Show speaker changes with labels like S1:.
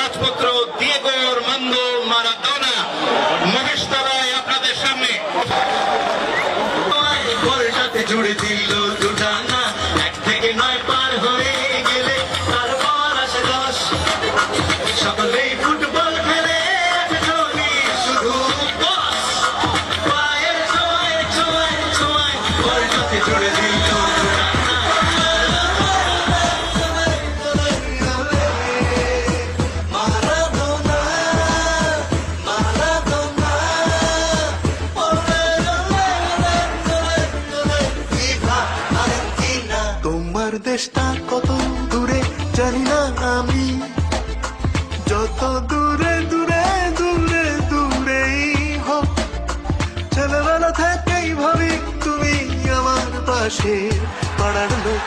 S1: রাজপুত্র Diego Armando Maradona মহেশতলায় আপনাদের সামনে সাথে জুড়ে দিল দুটানা, 1 থেকে 9 পার হয়ে গেলে তারপর আসে 10। সকলেই ফুটবল খেলে ধোনি শুধু বস। পায়ের ছোঁয়ায় ছোঁয়ায় ছোঁয়ায় বল সাথে জুড়ে দিল
S2: তোমার দেশটা কত দূরে জানি না আমি, যত দূরে দূরে দূরে দূরেই হোক, ছেলেবেলা থেকেই ভাবি তুমি আমার পাশে পাড়ার লোক।